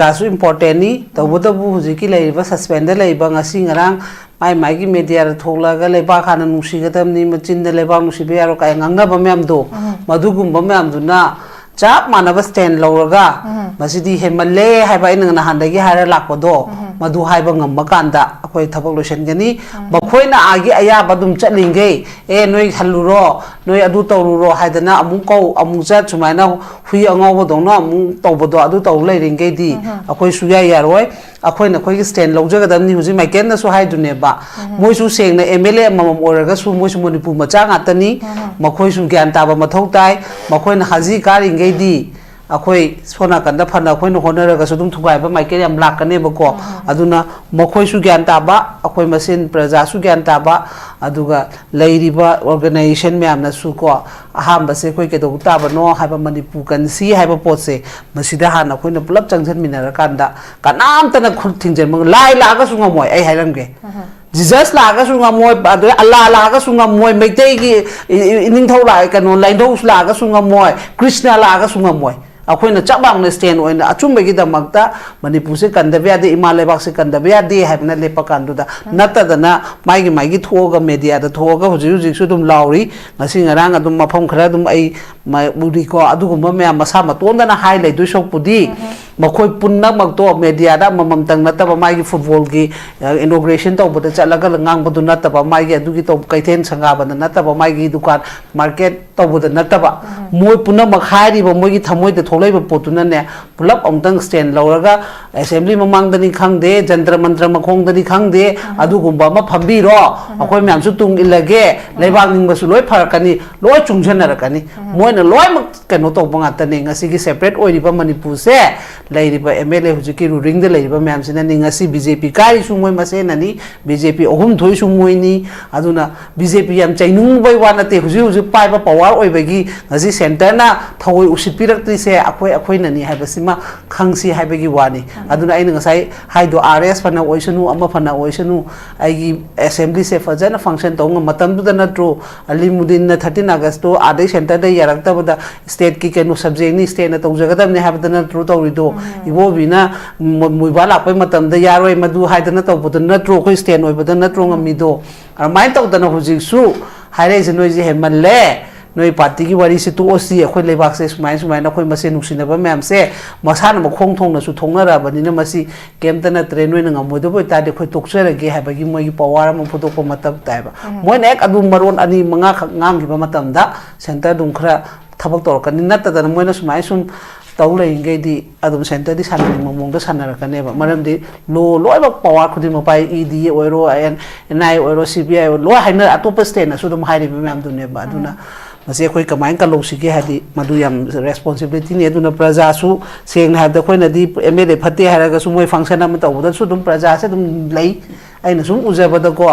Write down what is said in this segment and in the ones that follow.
That's important. The water buziki labor suspended labor, a singer, my Maggie media tola, Lebaka and Mushigatam, Nimachin, the Leba Mushibia, Kanga Bamamdo, Madugum Bamamduna, Chap Manava stand Loraga, Masidi Hemale, Habain and Handagi Hara Lakodo, Madu Haibang Makanda, Akoi Tapolution Gani, Bakoina Agi Aya Badum Chatlinge, Noi Haluro, Noi Aduto Ruro, Hadana, Amuko, Amuza to my now, Hui Angodo, Tobodo, Aduto, Lady Gadi, Akoi Suya Yaroi, Akoi Nakoi stand Lojaga than News, my Kenda so high to Neba, Moisu saying the Emile Mamma Oragasu, Monipu Machang Atani, Makoisu Gantaba Matotai, Makoin Hazi Karing Gadi. Akoi sona kanda phana akoi no honor ga sudum thugai ba maike yam lakane ba ko aduna mokhoi su gyan ta ba akoi masin praja su gyan ta ba aduga leiriba organization myam na su ko aham ba se koi ke do ta ba no haiba Manipur kan si haiba pot se masida han akoi na pulap changjan minara kanda kanam ta na khut thingjen mang lai la ga su ngamoi ai hairam ge Jesus laga sunga moy adu Allah laga sunga moy meitei gi ining thau lai kanu lain thau laga sunga moy Krishna laga sunga moy akoina chabang na stand oina achumbe gi damakta Manipur se kandabya de Himalaya bak se kandabya de habna lepa kanduda nata dana maigi thoga media da thoga huji su dum lauri ngasi ngarang adum mafam khara dum ai budi ko adugumba me masa matonda na highlight du sok pudi makhoi punna magto media da mamam tang nata ba maigi football gi inauguration to boda chalaga ngang bodu nata ba maigi adugi to kaithen sanga ba nata ba maigi dukan market to boda nata ba moi punna makhari ba moi gi thamoi de tholai ba potuna ne pulap omtang stand lauraga assembly mamang dani khangde jantra mantra makhong dani khangde adugumba ma phambi ro akoi myam su tung ilage leibang ning ba su loi pharakani loi chungjenarakani moina loi mak keno to banga tane ngasi gi separate oiriba Manipur se lairiba MLA hujiki ruling de lairiba myam sina ni ngasi BJP kai su moi mase nani BJP ohum thoi su moi ni aduna BJP yam chainung bai wana te huji pai ba power oibagi ngasi center na thoi usipirak ti se akoi nani haibasima khangsi haibagi wani aduna aina ngasai haido RS fana oisanu ama fana oisanu aigi assembly se fajana function tonga matam du na tro alimudin na 13 August to adai center da yarakta bada state ki kenu subject ni state na tawjagadam ne habadana tro tawrido ibo bina muibala pai matam da yaroi madu haidana tawbudana tro ko state oibadana tro ngamido armain tawdana hujik su haire jenoi je hemalle noi party ki wari se tu osi akhoi lebak se sumai na khoi mase nuksinaba myam se masana makhong thong na su thongna ra bani na masi kemta na train noi na ngamodo boi ta de khoi tokchera ge ha bagi moi gi power ma photo ko matab taiba moi nek adu maron ani manga khak ngam gi ba matam da center dum khra thabak tor kan na ta da moi na sumai sum tau le ngai di adum center di sanani mamong da sanara kan eba maram di loi ba power khudi ma pai ED oiro an NI oiro CBI loi haina atopa state na su dum hairi ba myam du ne ba aduna mase khoi kamai ka losi ge hadi madu yam responsibility ni aduna praja su seng na da khoi na di MLA phate haraga su moi function am ta udan su dum praja se dum lei aina sum ujaba da ko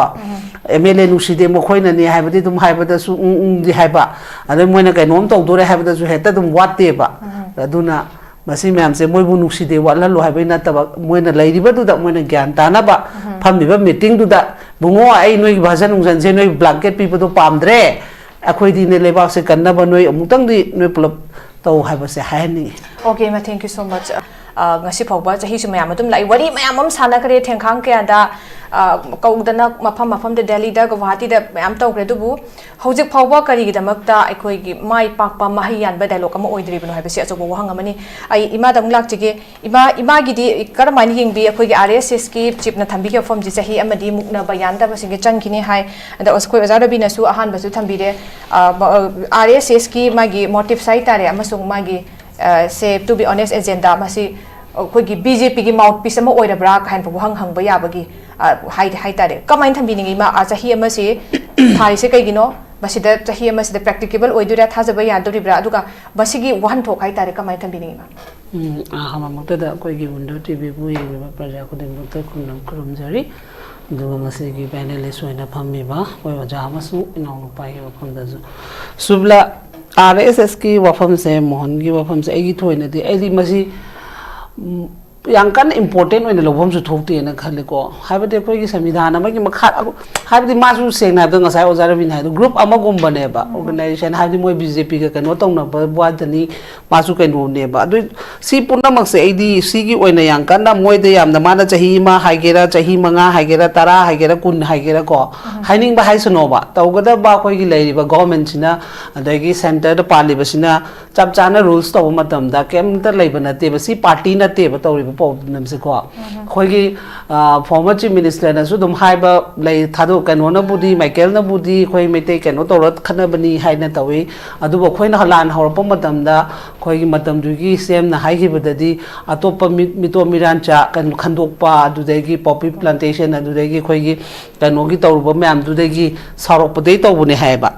MLA nu side mo khoi na ni haibadi dum haibada su di haiba ade moi na kai nom to dore haibada su heta dum watte ba aduna masi myam se moi bu nu side wala lo haibai na ta ba moi na lai riba du da moi na gyan ta na ba phami ba meeting du da bungo ai noi bhajan ungjan se noi blanket pi do pamdre akhoi di ne lebak se kanna ba noi amutang di noi pulap to haiba se haini okay ma thank you so much ngasi phawba chahi su mayam adum lai wari mayam am sana kare thengkhang ke da kaudana mafam de Delhi da Guwahati da mayam tawkre dubu hojik phawba kari gi damakta akhoi gi mai pakpa mahiyan ba dialogue ama oidri bano haibasi achobo wahang amani ai ima dam lak chige ima gi di karmani yingbi akhoi gi RSS ki chief na thambi ke form ji chahi amadi Muknaba yanda ba singe changkhini hai da oskoi azara bina su ahan ba su thambi de RSS ki magi motive sai tare amasung magi say to be honest agenda masi khoi BJP gi mouthpiece ama oirabra khain bu hang ba yabagi hai tare kamain thambi ma a chahi ama se thari se kaigino basida chahi ama se practicable oidura thajaba yadoribra aduga basigi wan thok hai tare kamain thambi ma hama makta da koi gi newtv bu yeba praja ko den bukta kunam kurumjari duga masigi panelist oina phammi ba koi waja masu inong pai ba phomda subla RSS ki wafam se mohan ki wafam se egi thoina di edi masi yang kan important oina lobom su thokte na khale ko habade koi gi samvidhan ama gi makha habade masu sengna da ngasai ojaravin hai group ama gum bane ba organization habade moi BJP ga kano tong na ba dani masu kano ne ba adu si punna mak se id si gi oina yang kan na moi de yam na mana chahi ma haigera chahi manga haigera tara haigera kun haigera ko haining ba haisno ba tawgada ba koi gi leiri ba government sina adagi center da pali ba sina chap chana rules to matam da kem ta leiba na te ba si party na te ba tawri namse ko khoigi former chief minister na su dum haiba lei thado kano na budi Michael na budi khoi mete kano torat khana bani haina tawi adu bo khoina halan horpa matam da khoigi matam du gi sem na hai gi badadi atopa mito miran cha kan khandok pa adu degi poppy plantation adu degi khoigi kano gi tawruba myam du degi sarok padei tawbune haiba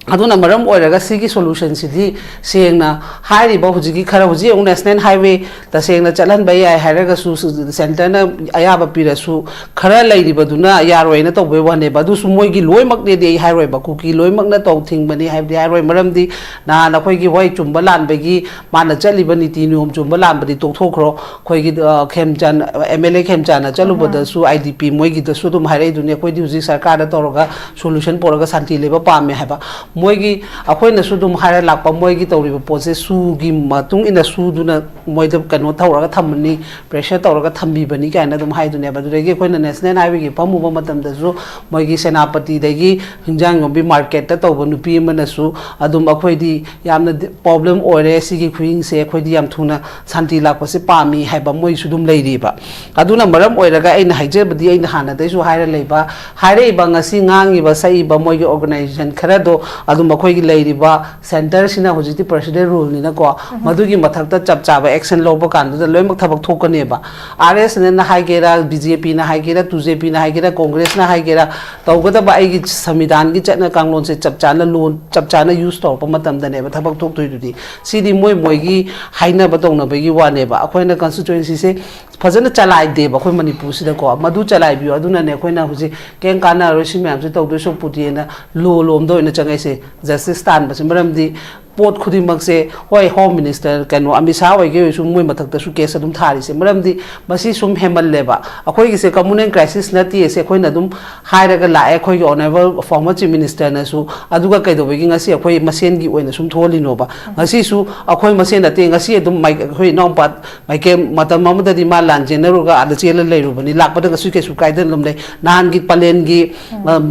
aduna maram oiraga sigi solution sidi sengna hairi ba hujigi khara huji ong national highway ta sengna chalan bai ai haraga su center na aya ba pira su khara lairi baduna yaroi na tawbe wane ba du su moi gi loi mak ne de hairoi ba ku ki loi mak na taw thing bani hai de hairoi maram di na na khoi gi hoi chumba lan ba gi mana chali bani ti niom chumba lan ba di tok thokro khoi gi khemchan MLA khemchan na chalu ba da su IDP moi gi da su dum hairai dunia khoi di huji sarkar da toroga solution poraga santi leba pa me hai ba moigi akhoi na sudum hara lakpa moigi tawriba pose su gi matung ina su duna moida kano thawraga thamni pressure tawraga thambi bani kaina dum hai dunia badure gi khoi na national highway gi pamu ba matam da su moigi senapati dagi hingjang yombi market ta tawba nupi mana su adum akhoi di yamna problem ore sigi khuing se akhoi di yam thuna santi lakpa se pami haiba moi sudum leiri ba aduna maram oiraga aina haije badi aina hana dai su haira leiba haire ba ngasi ngangi ba sai ba moigi organization khara do adum akhoi gi leiriba center sina hojiti president rule ni na ko madugi mathakta chapchaba action loba kan da loimak thabak thokane ba RS na haigera BJP na haigera 2JP na haigera Congress na haigera tawgada ba ai gi samvidhan gi chatna kanglon se chapchana loan chapchana use tor pa matam da ne ba thabak thok toi dudi sidi moi moi gi haina ba tong na ba gi wane ba akhoi na constituency se fazana chalai de ba khoi Manipur sida ko madu chalai bi aduna ne khoi na huji ken kana ro si myam se tawdo so puti na lo lom do ina changai se justice stand bas maram di pot khudi mak se hoi home minister kanu amisa hoi ge su moi mathak ta su case adum thari se maram di basi sum hemal leba akhoi gi se communal crisis na ti se khoi na dum haira ga la akhoi gi honorable former chief minister na su aduga kai do gi ngasi akhoi masen gi oina sum tholi no ba ngasi su akhoi masen na te ngasi adum mai khoi nom pat mai ke matam mamda di ma lan general ga ada chela leiru bani lakpa da su ke su kai den lom dai nan gi palen gi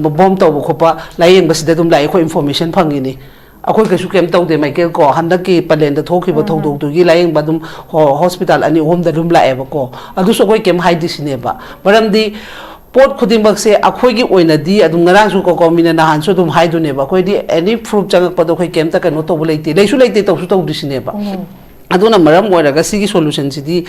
bom to khopa layeng basi da dum lai khoi information phangi ni akhoi ke su kem taw de Michael ko handa ki palen da thoki ba thodok tu gi layeng ba dum hospital ani home da dum lae ba ko adu so khoi kem hai dis ne ba maram di pot khudimak se akhoi gi oina di adum ngarang su ko mina na han su dum hai du ne ba khoi di any proof changak pa do khoi kem ta kan no to leite leisu leite to su to dis ne ba aduna maram oiraga sigi solution sidi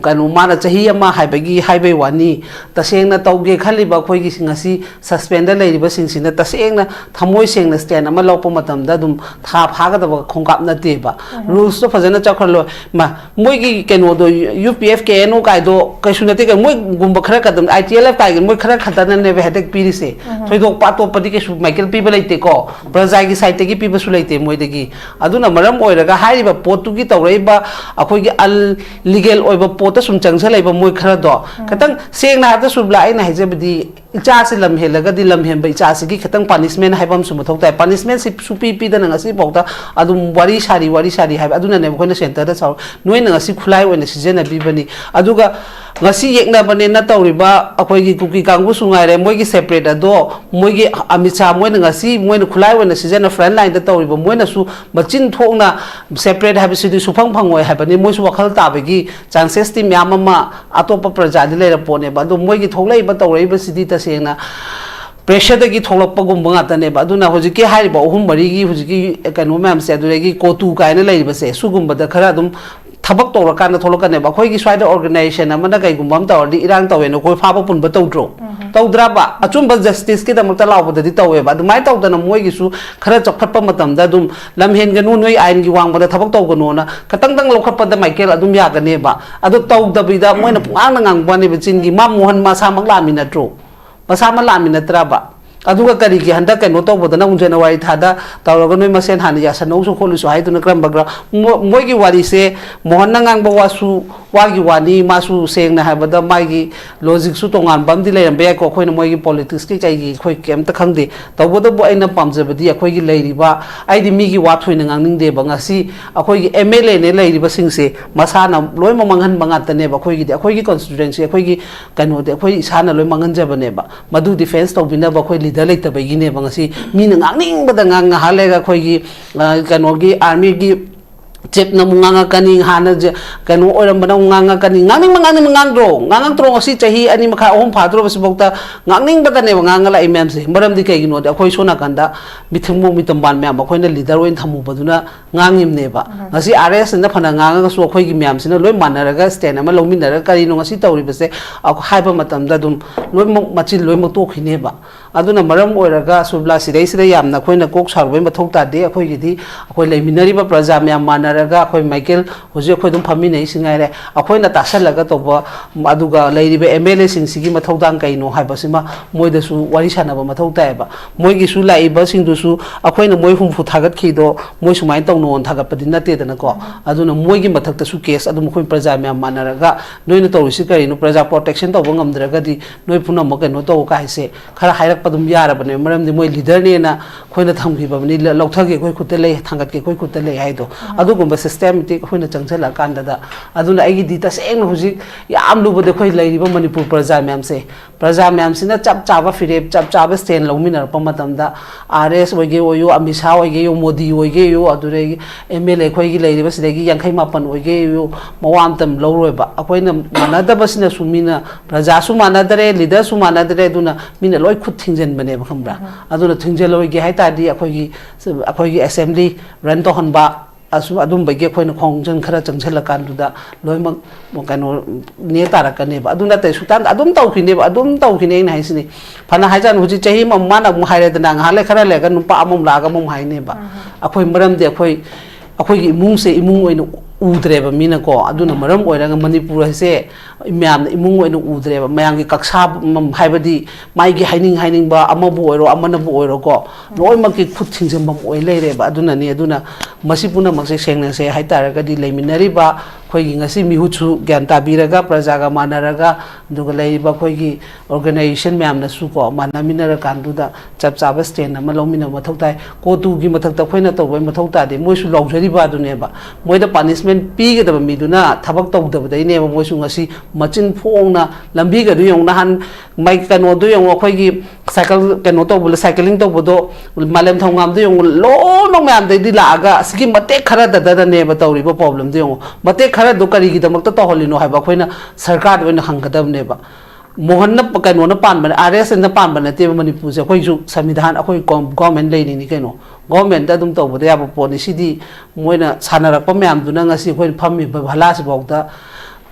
kanu mara chahi ama haibagi haibai wani tasengna tauge khaliba khoi gi singasi suspender leiriba singsina tasengna thamoi sengna stand ama lopa matam da dum tha phaga da khongkap na te ba rules to fazana chakhalo ma moi gi keno do UPF ke no kai do kaisuna te ka moi gumba khara kadam ITLF kai moi khara khatana ne be headache piri se thoidok pa to padi ke su Michael people leite ko praja gi site gi piba su leite moi de gi aduna maram oiraga hairiba potu gi tawreiba akhoi gi al legal oiba pota sum changsa leiba moi khara do katang sengna ta subla aina haijebdi icha se lam helaga di lam hemba icha se gi katang punishment haibam sum thok ta punishment si supi pi da ngasi bokta adum wari sari haiba aduna ne khoi na center da saw noi na ngasi khulai oina sijena bi bani aduga ngasi yekna bane na tawriba akhoi gi kuki kangbu sungai re moi gi separate ado moi gi amicha moi na ngasi moi na khulai oina sijena front line da tawriba moi na su machin thokna separate habi sidi sufang phangoi habani moi su wakhal ta bagi chances ti myam ma atopa praja di le pone ba do moi gi thoklai ba tawrei ba sidi ta sengna pressure da gi tholakpa gum banga ta ne ba aduna hojiki hai ba ohum mari gi hojiki kanu myam se adure gi kotu kaina lai ba se sugum ba da khara dum thabak to ra kana tholokane ba khoi gi swaida organization amana kai gumbam tawdi irang tawe no khoi phaba pun ba tawdro tawdra ba achum ba justice ki da mukta law ba di tawe ba dumai tawdana moi gi su khara chokphat pa matam da dum lamhen ga nu noi ain gi wang ba da thabak taw ga no na katang tang lokhat pa da Michael adum ya ga ne ba adu tawda bi da moi na pungang ngang ba ne ba chin gi ma mohan ma sa mak la mi na tro ba sa ma la mi na tra ba aduga kari gi handa kai no to boda na January thada tawraga noi masen han ya sanau so kholu so hai tu na kram bagra moi gi wari se mohan na ngang ba wasu wagi wani masu seng na habada magi logic su tongan bam di leram be ko khoi na moi gi politics ki chai gi khoi kem ta khang de tawboda bo aina pamjabadi akhoi gi leiriba aidi mi gi wa thoi na ngangning de ba ngasi akhoi gi MLA ne leiriba singse masana loi mamanghan bangat ne ba khoi gi de akhoi gi constituency akhoi gi kano de akhoi isana loi mangan jaba ne ba madu defense to bina ba khoi leader leita ba gi ne ba ngasi mi na ngangning ba da ngang halega khoi gi kano gi army gi chep na munganga kani hana kanu oram bana munganga kani ngang dro si chahi ani makha om phadro bas bokta ngangning bada ne nganga la imam se maram di kai gino da khoi sona kanda mithmu mitamban myam khoi na leader oin thamu baduna ngangim ne ba ngasi RS na phana nganga so khoi gi myam sina loi manaraga stand ama lomin na kari no ngasi tawri base haiba matam da dum loi machil loi mak to khine ba aduna maram oiraga subla sidai sidai yamna khoi na kok sarbai mathok ta de khoi gi di khoi leiminari ba praja myam manaraga khoi Michael hoje khoi dum phami nei singai re khoi na tasalaga to ba aduga leiribe MLA sing sigi mathok dang kai no haiba sima moi da su wari sana ba mathok ta ba moi gi su lai ba sing du su khoi na moi hum fu thagat khi do moi sumai tong non thagat padi na te dana ko aduna moi gi mathak ta su case adum khoi praja myam manaraga noi na to isi kai no praja protection to bangam draga di noi puna ma kai no to kai se khara hairak padum yara bane maram di moi leader ne na khoi na tham gi ba ni lauthage khoi khute le thangat ke khoi khute le hai do adu gumba systematic khoi na changchala kanda da aduna ai gi di ta seng huji yam lu bode khoi leiriba manipur praja myam sina chap chaba firep chap chaba stand lominar pamatam da RS oige oyo amisa oige yo modi oige yo adure MLA khoi gi leiriba sidagi yankhai mapan oige yo mawam tam loroiba khoi na manada basina sumina praja su manadare leader su manadare aduna mina loi khut thingjen bane ba khambra aduna thingjel oige hai ta di khoi gi assembly run to hanba asu adum bage khoi na khongjang khara changchela kan du da loimak mo kano ne tarakane ba aduna te sutan adum tau khine ba adum tau khine na haisini phana haijan huji chahi mamma na mu haire da nga hale khara le ga nu pa amum la ga mum haine ba akhoi maram de akhoi gi imung se imung oina udreba mina ko aduna maram oiraga manipur se myam imung oina udreba mayang gi kaksa haibadi mai gi haining ba amabu oiro amana bu oiro ko loi makki khut thingjam bam oi leire ba aduna ni aduna masipuna makse sengna se haitaraga di leiminari ba khoi gi ngasi mihuchu gyan tabiraga prajaga manaraga duga leiba khoi gi organization myam na su ko manaminara kanduda chap chaba stand ama lomina mathoktai ko tu gi mathakta khoina to boi mathokta de moi su logjari ba dune ba moi da punishment pi ga da miduna thabak tau da dai ne moi su ngasi machin phongna lambi ga du yong na han mai kano du yong khoi gi cycle kano to bul cycling to bodo malem thongam du yong lo no myam dai di la ga sigi mate khara da ne ba tawri ba problem du yong mate khara do kari gi da mak to holino ha ba khoina sarkar do na hanggadam ne ba mohan na kano na pan ban RS na pan ban te manipur se khoi ju samidhan akhoi government leini ni kano government da dum to bodo ya ba policy di moina sanarak pa myam du na ngasi khoi phammi ba bhala se bokta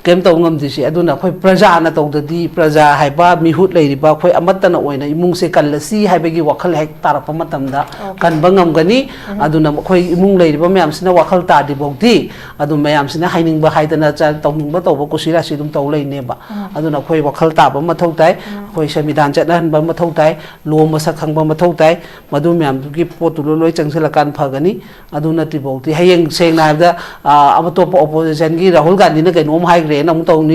kem to ngam disi aduna khoi praja na to di praja haiba mihut leiriba khoi amatana oina imung se kallasi haibagi wakhal hek tarapa matamda kan bangam gani aduna khoi imung leiriba myam sina wakhal ta di bokti adu myam sina haining ba haidana cha tawning ba to ba kusira si dum to leine ba aduna khoi wakhal ta ba mathau tai khoi samidhan chathan ba mathau tai lo masak khang ba mathau tai madu myam gi potu loi changsela kan phagani aduna ti bokti hayeng seng na da amato opposition gi Rahul Gandhi na kainom hai nang tau ni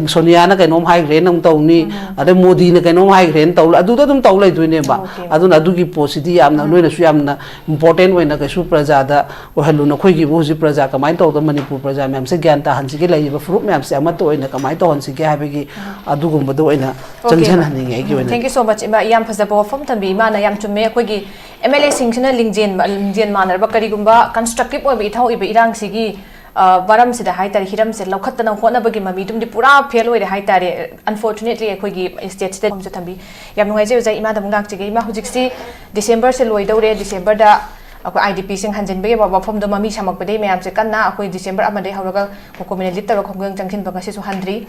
Sonia na kainom hai gre nang tau ni ade Modi na kainom hai gre tau adu da dum tau lai duine ba aduna adu gi positi amna noina su amna important oina ka su praja da o halu na khoi gi bu ji praja kamai tau da manipur praja myam se gyan ta han si ge lai ba fruit myam se amato oina kamai tau han si ge ha be gi adu gum ba do oina changjan han ni ge oina thank you so much ima yam phazabo fam tambi ma na yam chumme khoi gi MLA singchina lingjen manar ba kari gumba constructive oi bi thau ibe irang sigi varam sida haitari hiram se lokhatana hona bagi mami tum di pura fail oi haitari unfortunately ekhoi gi state state hom thambi yam ngai je ima dam gak chi ima hujik si December se loi dore December da akoi IDP sing hanjin be ba phom do mami samak bade mayam se kanna akoi December amade hawraga ko community tar khonggang changkhin ba ngasi su handri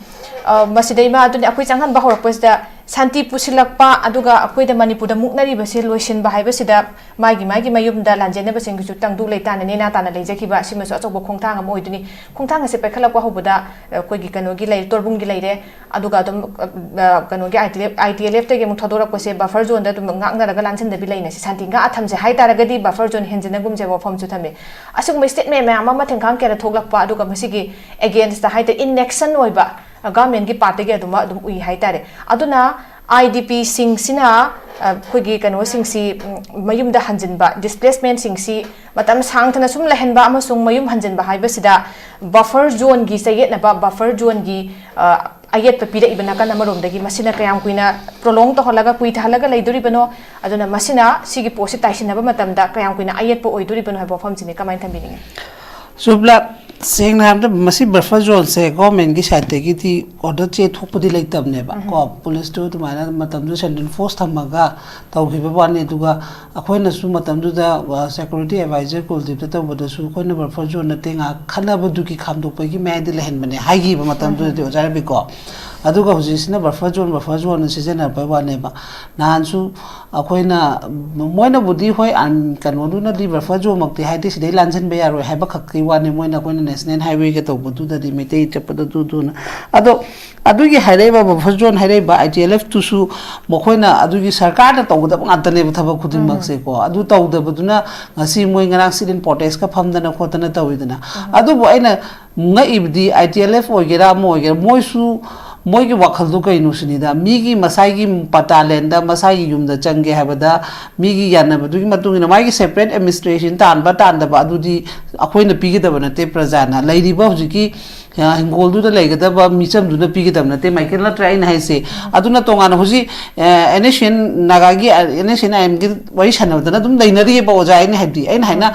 masida ima tu akoi changhan ba horak pos da Santi pusilakpa aduga akoida Manipur da muknaribase loisinba haibasida magi mayumda lanjenaba singsu tangdu leitana nena tana leijakiba simasu achokbo khongthang am oiduni khongthang ase paikhalakwa hobada koigi kanogi lei torbungi leire aduga dum kanogi ITLF tege mu thodorakpase buffer zone da dum ngaknaraga lansinda bi leina si santi nga athamse haitaragadi buffer zone henjinagum je wafam chu thame asugma statement ma ama thengkhang kera thoglakpa aduga masigi against the height inaction oiba government ki party ge dum ui haitare aduna IDP sing sina koigi kano sing si mayum da hanjinba displacement sing si matam sangthana sum lehenba amasung mayum hanjinba haibasida buffer zone gi sayet na buffer zone gi ayet papira ibana kana marom dagi masina kayam kuina prolong to holaga kui thalaga leiduri bano aduna masina sigi posi taisina ba matamda kayam kuina ayet po oiduri bano habo fam chine kamain thambini subla seng na hamda masi buffer zone se government gi side gi ti order che thokpudi leitam ne ba ko police to mana matam du central force thamaga tawhiba bani duga akoina su matam du da security advisor kol dip ta boda su koina buffer zone na tenga khana bu du ki khamdo pa gi mai de lehen bane haigi ba matam du de ojara bi ko aduga hujisina buffer zone season ba bane ba nan su akoina moina budi hoi an kanodu na di buffer zone makti haiti sidai lanchen be yaro haiba khakki wane moina koina national highway ke to budu da di mete chapda du na ado adugi haireba buffer zone haireba ITLF tu su mokoina adugi sarkar na to da ngatane thaba khudin makse ko adu to da buduna ngasi moi ngarang sidin potes ka famdana khotana tawidana adu bo aina ngaibdi ITLF ogera mo ogera moi su moigi wakhal du kai nusinida migi masai patalenda masai yumda change habada migi yana badu gi matung ina magi separate administration tan ba adudi akoina pigi da bana te prajana lairi ba hujiki hingol du da leigada ba micham du da pigi da bana te michael na try na haise aduna tongana huji nation nagagi nation am gi wai shanawdana dum dainari ba ojai ni habdi aina haina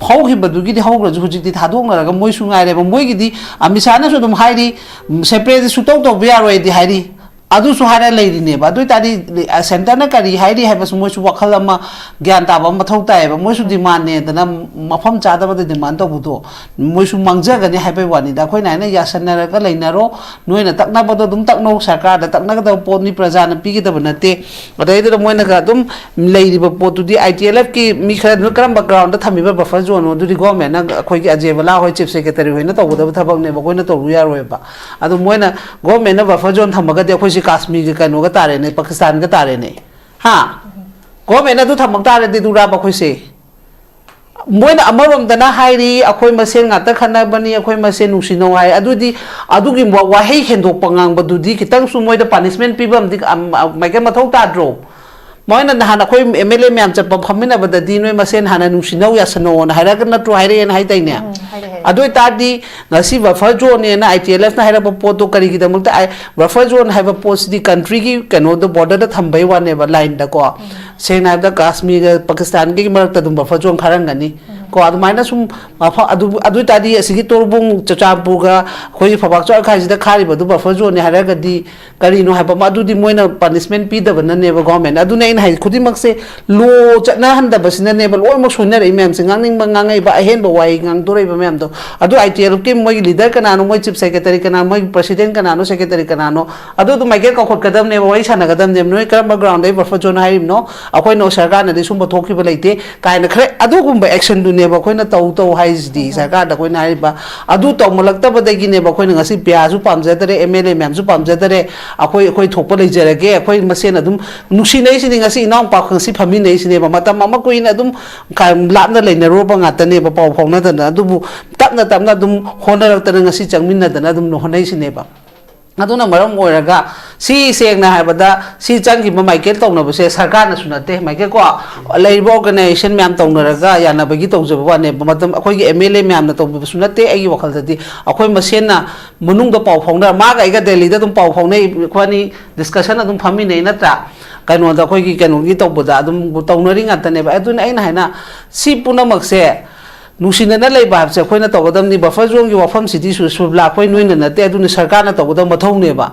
hauki badugi di haugraju hujik di thadong na moi su ngai re moi gi di amisana su dum hairi separate su to biaro di hairi adu su hara leiri ne ba dui tadi center na kari hairi ha bas moi su wakhal ma gyan ta ba mathau ta ba moi su demand ne dana mafam cha da ba demand to budo moi su mangja ga ne ha bai wani da khoi nai na ya sanna ga leina ro noi na takna ba do dum takno sarkar da takna ga po ni praja na pi gi da banate adai da moi na ga dum leiri ba po tu di ITLF ki mi khara no karam background da thami ba buffer zone du di government na khoi gi ajebala hoi chief secretary hoi na to da thabak ne ba khoi na to ru ya roi ba adu moi na government na buffer zone thamaga de khoi si Kashmir ke kano ga tare ne Pakistan ga tare ne ha government na du thamang tare de dura ba khoi se moina amarom dana hairi akhoi masen ngata khana bani akhoi masen nusino hai adudi adugi wahei hendok pangang badudi kitang su moida punishment pibam dik maiga mathau ta drop moina hana khoi MLA myam chapa phamina badadi noi masen hana nusino ya sano na haira kana tro haire en hai tai ne adoi tadi ngasi buffer zone na ITLF na haira poto kari gi damuk ta buffer zone haiba post di country gi kano the border da thambai wane ba line da ko sena da Kashmir Pakistan gi marak ta dum buffer zone kharang gani ko adu maina sum adu tadi asigi torbung chachampur ga khoi phawak cha khai da khari ba du buffer zone haira ga di kari no haiba ma du di moina punishment pi da ban ne ba government adu ne in hai khudi mak se lo chana han da basina ne ba loi mak soina rei mem sing ngning ba ngangai ba ahen ba wai ngang dorei ba mem do adu ITL ke moi leader kana no moi chief secretary kana moi president kana no secretary kana no adu du michael ka khot kadam ne wai sana kadam ne noi karam background dai buffer zone haim no akoi no sarkar na de sum ba thokhi ba leite kai na khre adu gum ba action du ne ba khoi na tau hais di sarkar da khoi na hai ba adu to mulak ta ba da gi ne ba khoi na ngasi pya su pam ja tare MLA mem su pam ja tare akoi thokpa lei jara ge akoi masen adum nusi nei sini ngasi inong pa khang si phami nei sini ba matam ma koi na adum lam na leina ro ba ngata ne ba pau phau na da adu bu tapna dum honor ta ngasi changmin na da dum no honai sine ba aduna maram oiraga si sengna haibada si changi ma michael tongna base sarkar na sunate michael ko leibo organization myam tongnaraga yana bagi tongje ba ne matam akoi gi MLA myam na tong sunate ai wakhal dadi akoi masen na munung da pau phongna ma ga iga delhi da dum pau phongnei khwani discussion adum phami nei na ta kano da akoi gi kano gi tobda adum tongnari ngata ne ba aduna aina haina si punamak se nusina na lei ba se khoina togodam ni buffer zone gi wafam city su subla khoi noina na te aduni sarkar na togodam mathau ne ba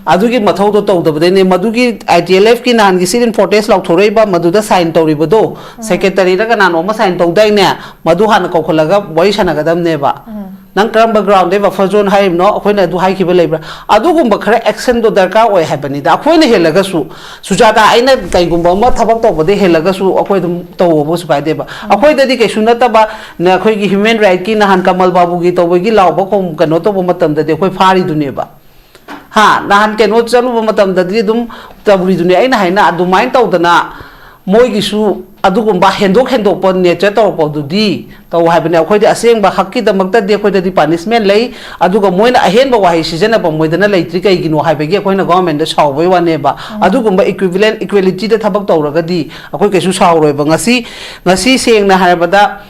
adugi mathau to tawda bade ne madugi ITLF ki nan gi sirin fortes law thorei ba maduda sign tawri bodo secretary ra kana no ma sign tawdai ne madu han ko kholaga boi sana gadam ne ba nang karamba ground de buffer zone haim no akhoi na du hai ki belai bra adu gum khara action do darkar oi habani da akhoi na helaga su sujata aina kai gum ba ma thabak to bode helaga su akhoi dum to bo su pai de ba akhoi da di ke su na ta ba na akhoi gi human right ki na han kamal babu gi to gi law ba khom kano to bo matam da de akhoi phari du ne ba ha na han ke no chalu bo matam da di dum taburi du ne aina haina adu main to da na moi gi su adugumba hendok pon nature to po du di to hai bane akhoi de aseng ba hakki da makta de akhoi de punishment lei aduga moina ahen ba wahi season ba moidana leitri kai gino hai bagi akhoi na government da saw bai wane ba adugumba equivalent equality da thabak tawraga di akhoi kesu saw roi ba ngasi seng na har bada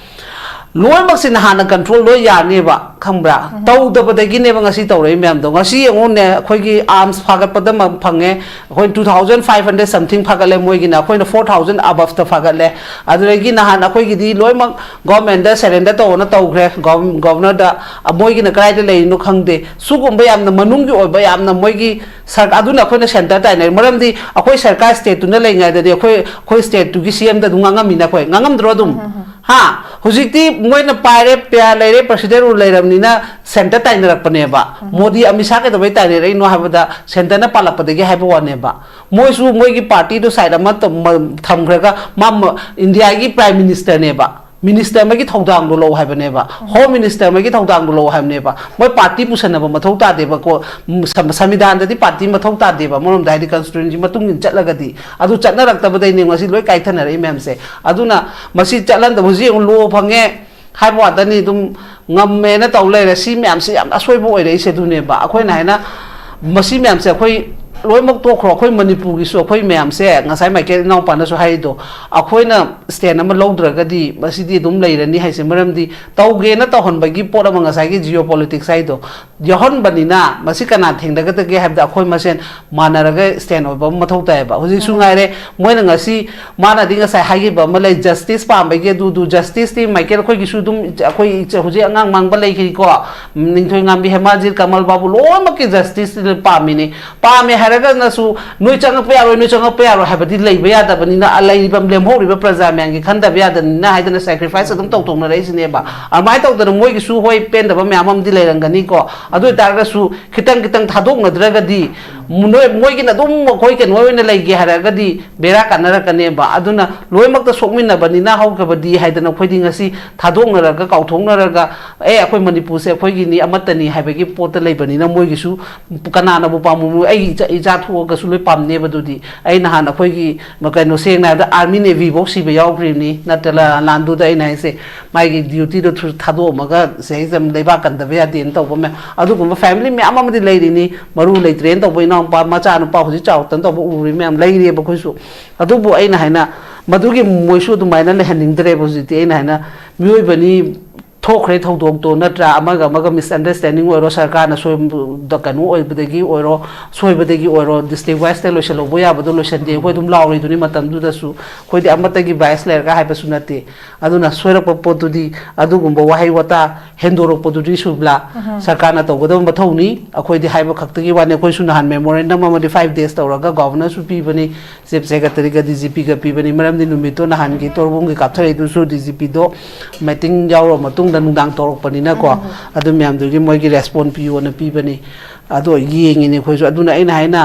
loy mak sin hana control lo ya ne ba khambra taw da ba gi ne ba ngasi tawrai myam do ngasi engon ne akhoi gi arms phagat pada ma phange akhoi 2500 something phagale moi gi na akhoi na 4000 above ta phagale adure gi na han akhoi gi di loy mak government da surrender to na taw gre governor da moi gi na krai da lei no khangde sugum ba yam na manung gi oi ba yam na moi gi sar aduna akhoi na center ta ne maram di akhoi sarkar state tu na lei ngai da de akhoi state tu gi cm da dunga mi na khoi ngangam dro dum ha hujikti moina pare pya leire president ru leiramni na center ta ina rakpane ba modi amisa ke dobai ta rei no habada center na palapade ge haiba wane ba moi su moi gi party do side ma tham khraga mam india gi prime minister ne ba minister ma gi thodang do lo haibane ba home minister ma gi thodang do lo haibne ba moi party pusana ba mathau ta de ba ko samidhan da di party mathau ta de ba morom dai di constituency matung in chatlaga di adu chatna rakta ba dai ne ngasi loi kai thana rei mem se aduna masi chatlan da buji lo phange hai ba da ni dum ngam me na taw le si mem se yam asoi bo oi rei se du ne ba akhoi na haina masi mem se akhoi loi mak to khro akhoi manipur gi so akhoi mem se ngasai mai ke naw pa na so hai do akhoi na stand ama lodra di masi di dum lei rani hai se maram di taw ge na taw hon ba gi pot ama ngasai gi geopolitics hai do yohon banina masi kana thengda ga ge have da akhoi masen manara ga stand oi ba mathau ta ba hoji su ngai re moina ngasi mana di ngasai hai gi ba ma lei justice pa ba ge du justice ti mai ke akhoi gi su dum akhoi hoji angang mang ba lei ki ko ningthoi ngam bi hemajir kamal babu lo ma ki justice pa mi ni pa me haraga na su noi chang pa ro habadi lei ba ya da bani na alai bam lem ho ri ba praja myang gi khanda ba ya da na hai da sacrifice adum tong tong na rei sine ba amai tau da moi gi su hoi pen da ba myam am di lei rang gani ko adu tar ga su kitang thadok na dra ga di moi gi na dum khoi ke noi na lei gi haraga di bera kanara kane ba aduna loi mak ta sokmin na bani na hau ka ba di hai da na khoi di ngasi thadok na ra ga kau thong na ra ga akhoi manipur se khoi gi ni amatani hai ba gi pot lei bani na moi gi su kana na bu pa mu ai ja thu ga su loi pam ne ba du di ai na han akhoi gi ma kai no seng na da army navy bo si ba yaw grim ni na tala landu da ai na se mai gi duty do thado ma ga se exam lei ba kan da ba din to ba me adu ko family me ama ma di lei ri ni maru lei train to ba na pa ma cha no pa ho ji chaw tan to ba u ri me am lei ri ba khoi su adu bu ai na hai na madugi moi su du mai na le haning dre bo ji ti ai na hai na mioi bani thokre thodok to natra amaga misunderstanding oiro sarkar na soi da kanu oi bedagi oiro soi bedagi oiro district west lo shelo boya bodo lo shande hoi dum lauri duni matam du da su khoi de amata gi vice ler ka haiba sunate aduna soira po tu di adu gumba wahai wata hendoro po tu di subla sarkar na to godom bathoni akhoi di haiba khakta gi wane khoi sunahan memorandum ma 5 days tawraga governor su pi bani chief secretary ga dgp ga pi bani maram di numito na han gi torbung gi kapthare du su dgp do meeting yauro matung dan dang torok panina ko adu myam du gi moi gi respond pi ona pi bani adu yeng ni khoi su aduna aina haina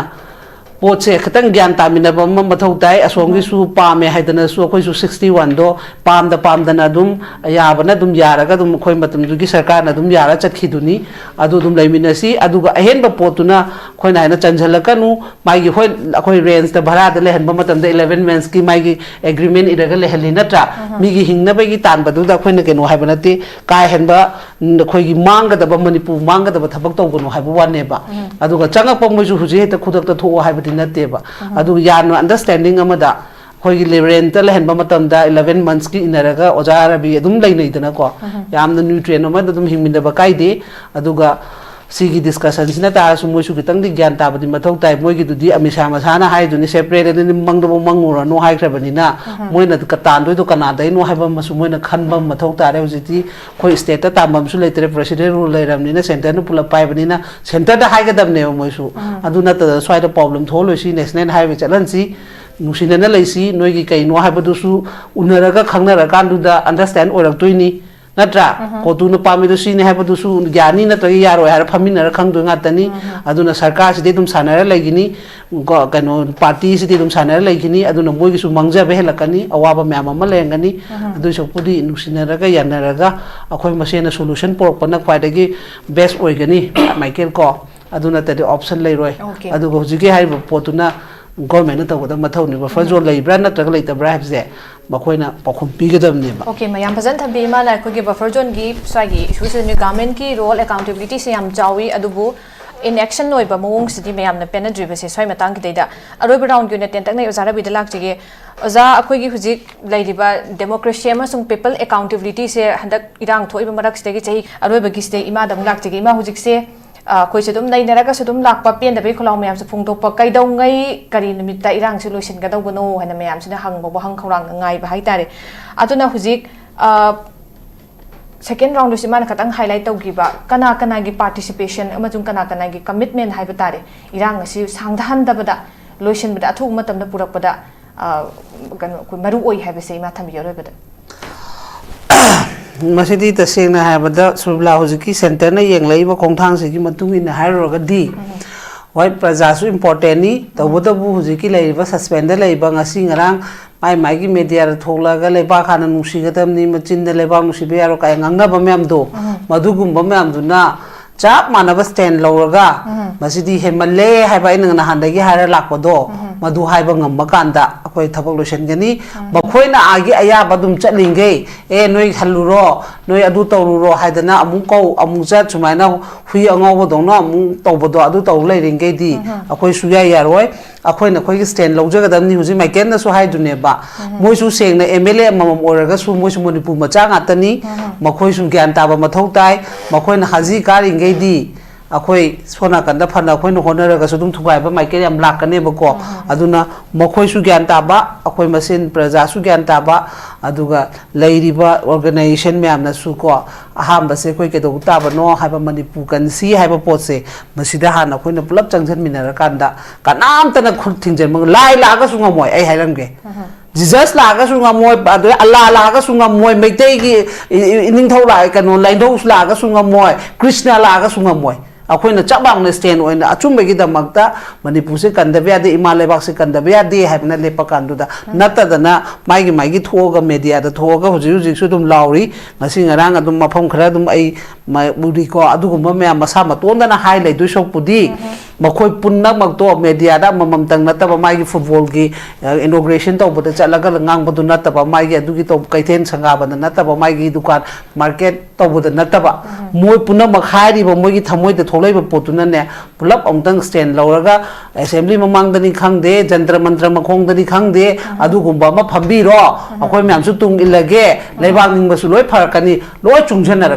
pot se khatang gyan tamina ba mathau tai asong gi su pa me haidana su khoi su 61 do pam da na dum ya bana dum yara ga dum khoi matam du gi sarkar na dum yara chathi duni adu dum laimina si adu ga ahen ba potuna khoi na na chanjhala kanu mai gi khoi khoi range da bhara da lehan ba matam da 11 months ki mai gi agreement ida ga lehali na tra mi gi hingna ba gi tan ba du da khoi na ke no hai bana te kai hen ba khoi gi mang ga da ba manipur mang ga da ba thabak tau go no hai ba wan ne ba adu ga changa pong mai su hu je ta khudak ta tho hai ba nateba adu yan understanding amada khoi gi rent ta lehen ba matam da 11 months ki inaraga ojara bi adum lai nei dana ko yamna nutrient amada dum hingminda ba kai de aduga sigi discussion sina ta su moi su kitang di gyan ta badi mathau tai moi gi du di amisa masana hai du ni separate ni mangdo mangura no hai khrabani na moi na ka tan do kana dai no hai ba masu moi na khan ba mathau ta re jiti khoi state ta tamam su leitre president ru leiram ni na center nu pula pai bani na center da hai ga dam ne moi su adu na ta swai da problem tholo si national highway chalan si nusina na leisi noi gi kai no hai ba du su unara ga khangna ra kan du da understand orak toini natra ko tu na pami do sini haiba du su gyani na to yaro har phamina ra khang do ngatani aduna sarkar si de dum sanara lagini ko kano party si de dum sanara lagini aduna moi gi su mangja be helakani awaba myam ama lengani adu so pudi nusina ga yanara ga akhoi masena solution por pana khwaidagi best oigani michael ko aduna tadi option lei roi adu go jige haiba potuna government na tawda mathau ni buffer zone lei brand na tag lei ta brand je makoina pakhum pigadam ni ba okay mayam phazan thabi ma na ko ge buffer zone gi swagi issue se ni government ki role accountability se yam chawi adubu in action noi ba mong sidi mayam na pen drive se swai matang ki deida aroi round ki ne ten tak nei ozara bi dalak jige oza akoi gi hujik lai riba democracy ama sung people accountability se handak irang thoi ba marak se gi chei aroi ba gi se ima dam lak jige ima hujik se koi se dum nei nara ka se dum lak pa pen da be kholau mayam se phung to pa kai dau ngai kari nimit ta irang se loisin ga dau bono hana mayam se hang bo hang khorang ngai ba hai tare aduna hujik second round du simana khatang highlight tau gi ba kana kana gi participation amajung kana kana gi commitment hai ba tare irang asi sangdhan da bada loisin bada athuk matam da purak bada kan ko maru oi hai ba se ma tham yoroi bada masidi tasengna habada subla hojiki center na yeng leiba khongthang se gi matung in hairo di wai praja su important ni tawboda bu hojiki leiba suspend leiba ngasi ngarang mai gi media ra thola ga leiba khana nusi ga tam ni machin da leiba nusi be yaro kai ngangna ba myam do madugum ba myam du na chap manaba stand loraga masidi hemalle haiba ina na handagi hara lakpodo madu haiba ngamba kanda akoi thabak lotion gani bakhoina agi aya badum chatlinge e noi haluro noi adu tawruro haidana amung ko amung chat sumaina hui angaw bodong no amung tawbodo adu taw leiringe di akoi suya yaroi akoi na khoi stand lojaga damni huji maiken na so haidune ba moi su seng na mla mamam oraga su moi su manipur macha ngatani makhoi su gyan taba mathau tai makhoi na haji karing di akoi sona kanda phana akoi no honora ga sudum thubai ba mai ke yam lakane ba ko aduna makhoi su gyan taba akoi masin praja su gyan taba aduga leiriba organization me amna su ko aham ba se koi ke do taba no haiba manipur kan si haiba potse masida hana koi na pulap changjan minara kanda kanam tana khut thingjen mang lai la ga su ngamoi ai hairamge Jesus laga sunga moy adu Allah laga sunga moy meitei gi ining thau lai kanon lain thau laga sunga moy Krishna laga sunga moy akhoi na chabang na stand oina achum gi da magta manipur se kandabya de imalai bak se kandabya de habna lepa kandu da nata dana mai gi thoga media da thoga huji su dum lauri ngasi ngarang adum mafam khara dum ai budi ko adu gum me masa maton da na highlight du sok pudi makhoi punna magto media da mamam tang nata ba mai gi football gi inauguration to boda chalaga ngang bodu nata ba mai gi adu gi to kaithen sanga ba nata ba mai gi dukan market to boda nata ba moi punna makhai ri ba moi gi thamoi da tholai ba potuna ne pulap amtang stand lauraga assembly mamang dani khangde jantra mantra makhong dani khangde adu gumba ma phambi ro akhoi myam su tung ilage leibang ning ba su loi pharakani loi chungjanara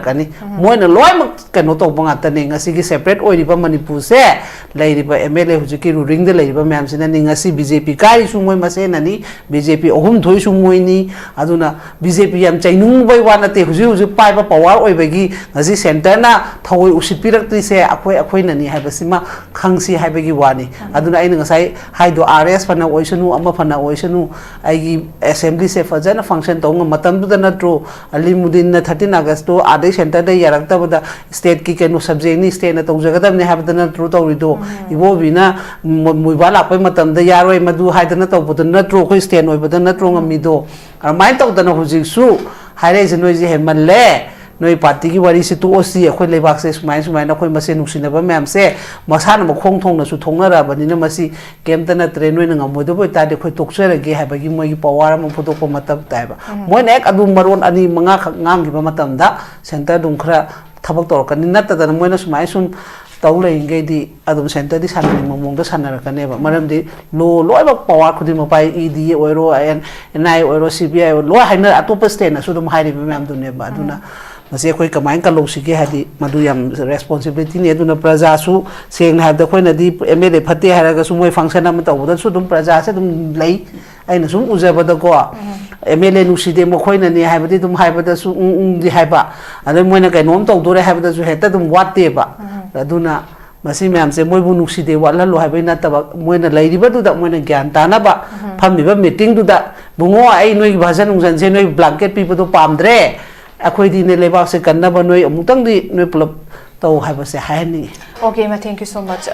moina loi mak kano to banga tane ngasi gi separate oi riba manipur se leiriba mla hujiki ruling de leiriba myam sina ni ngasi bjp kai su moi masena ni bjp ohum thoi su moi ni aduna bjp yam chainung bai wana te huji pai ba power oi bagi ngasi center na thoi usipirak ti se akoi na ni haibasima khangsi haibagi wani aduna aina ngasai haido rs fana oisanu ama fana oisanu aigi assembly se fajana function to matam du na tro alimudin na 13 august to ade center da yarakta bada state ki kenu subject ni state na to jagadam ne habadana tro to rido ibo bina muibala pai matam da yaroi madu haidana to bodana tro khoi state oi badana tro ngamido armai to dana hujik su haire jenoi je hemalle noi party ki wari se tu osi akhoi lebak se sumai na khoi mase nuksina ba mem se masana ma khong thong na su thongna ra bani na masi kemta na train noi na ngamo do boi ta de khoi tokchera ge ha ba gi moi gi power ma photo ko matab tai ba moi nek adu maron ani manga khak ngam gi ba matam da center dum khra thabak tor kan na ta da moi na sumai sum tau le nge di adum center di sanani momong da sanara kan ba maram di lo loi ba power khudi ma pai ed oiro an nai oiro cbi lo haina atopa state na su dum hairi ba mem du ne ba aduna mase khoi kamain ka losige hadi madu yam responsibility ne aduna praja su seng ha da khoi na di mla phate haraga su moi function am ta boda su dum praja se dum lei aina sum ujaba da ko mla nu si de mo khoi na ni haibadi dum haibada su di haiba ade moi na kai nom to dore haibada su heta dum watte ba aduna masi myam se moi bu nu si de wala lo haibai na ta ba moi na lai riba du da moi na gyan ta na ba phami ba meeting du da bungo ai noi bhajan ungjan se noi blanket pi do pamdre ꯑꯩꯈꯣꯏꯗꯤ ꯅꯦ ꯂꯩꯕꯥꯛꯁꯦ ꯀꯟꯅꯕ ꯅꯣꯏ ꯑꯃꯨꯛꯇꯪꯗꯤ ꯅꯣꯏ ꯄꯨꯂꯞ ꯇꯧ ꯍꯥꯏꯕꯁꯦ ꯍꯥꯏꯍꯟꯅꯤꯡꯉꯤ Okay, ma, thank you so much.